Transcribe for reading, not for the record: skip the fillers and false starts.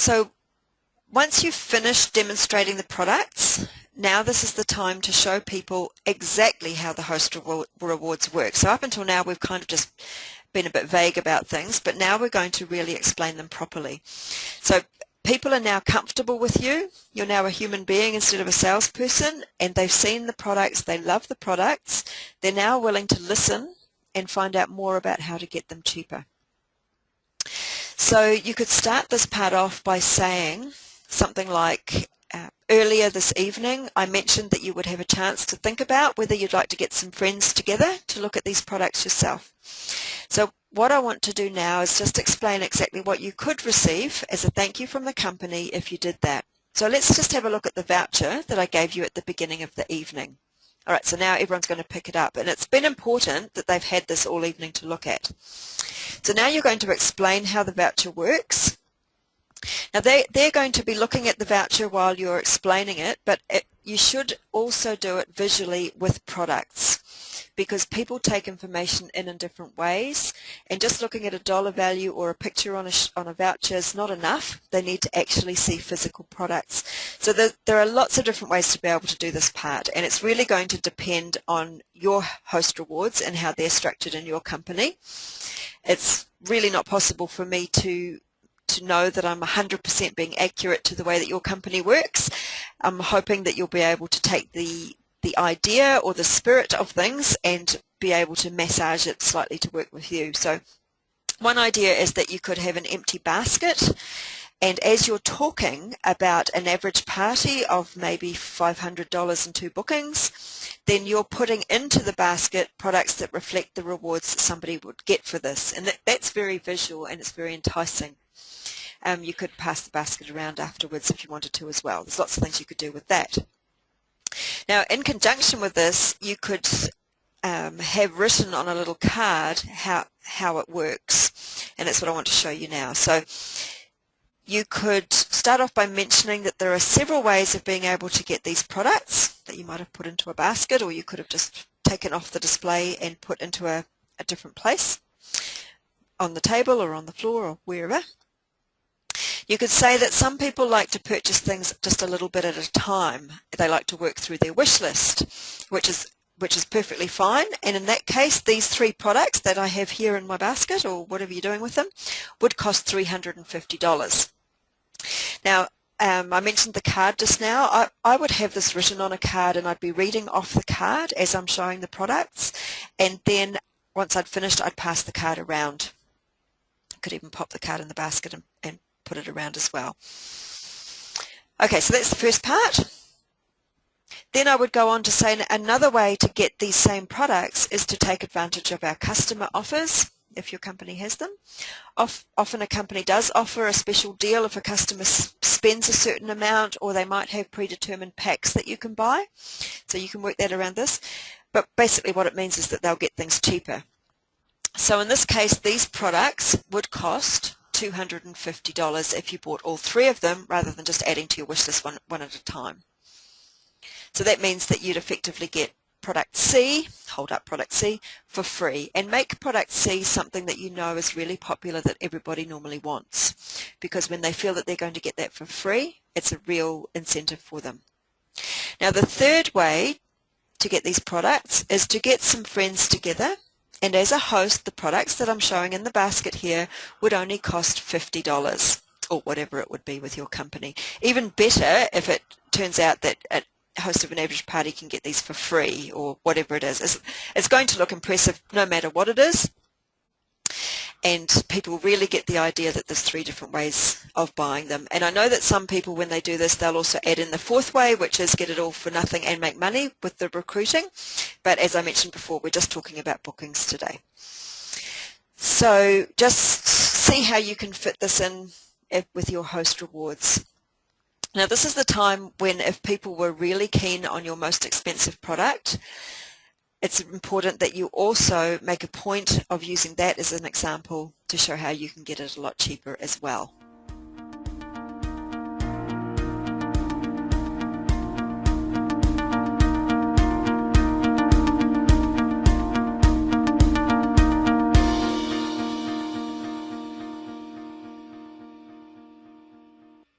So once you've finished demonstrating the products, now this is the time to show people exactly how the host rewards work. So up until now we've kind of just been a bit vague about things, but now we're going to really explain them properly. So people are now comfortable with you. You're now a human being instead of a salesperson, and they've seen the products, they love the products. They're now willing to listen and find out more about how to get them cheaper. So you could start this part off by saying something like, earlier this evening I mentioned that you would have a chance to think about whether you'd like to get some friends together to look at these products yourself. So what I want to do now is just explain exactly what you could receive as a thank you from the company if you did that. So let's just have a look at the voucher that I gave you at the beginning of the evening. Alright, so now everyone's going to pick it up, and it's been important that they've had this all evening to look at. So now you're going to explain how the voucher works. Now they're going to be looking at the voucher while you're explaining it, but you should also do it visually with products, because people take information in different ways, and just looking at a dollar value or a picture on a voucher is not enough. They need to actually see physical products. So there are lots of different ways to be able to do this part, and it's really going to depend on your host rewards and how they're structured in your company. It's really not possible for me to know that I'm 100% being accurate to the way that your company works. I'm hoping that you'll be able to take the idea or the spirit of things and be able to massage it slightly to work with you. So one idea is that you could have an empty basket, and as you're talking about an average party of maybe $500 and 2 bookings, then you're putting into the basket products that reflect the rewards that somebody would get for this, and that's very visual and it's very enticing. You could pass the basket around afterwards if you wanted to as well. There's lots of things you could do with that. Now, in conjunction with this, you could have written on a little card how it works, and that's what I want to show you now. So you could start off by mentioning that there are several ways of being able to get these products that you might have put into a basket, or you could have just taken off the display and put into a different place on the table or on the floor or wherever. You could say that some people like to purchase things just a little bit at a time. They like to work through their wish list, which is perfectly fine. And in that case, these 3 products that I have here in my basket, or whatever you're doing with them, would cost $350. Now, I mentioned the card just now. I would have this written on a card, and I'd be reading off the card as I'm showing the products, and then once I'd finished, I'd pass the card around. I could even pop the card in the basket and put it around as well. Okay, so that's the first part. Then I would go on to say another way to get these same products is to take advantage of our customer offers, if your company has them. Often a company does offer a special deal if a customer spends a certain amount, or they might have predetermined packs that you can buy. So you can work that around this. But basically what it means is that they'll get things cheaper. So in this case, these products would cost $250 if you bought all 3 of them, rather than just adding to your wish list one at a time. So that means that you'd effectively get product C, hold up product C, for free, and make product C something that you know is really popular, that everybody normally wants, because when they feel that they're going to get that for free, it's a real incentive for them. Now the third way to get these products is to get some friends together, and as a host, the products that I'm showing in the basket here would only cost $50, or whatever it would be with your company. Even better if it turns out that a host of an average party can get these for free, or whatever it is. It's going to look impressive no matter what it is, and people really get the idea that there's 3 different ways of buying them. And I know that some people, when they do this, they'll also add in the 4th way, which is get it all for nothing and make money with the recruiting. But as I mentioned before, we're just talking about bookings today. So just see how you can fit this in with your host rewards. Now this is the time when, if people were really keen on your most expensive product, it's important that you also make a point of using that as an example to show how you can get it a lot cheaper as well.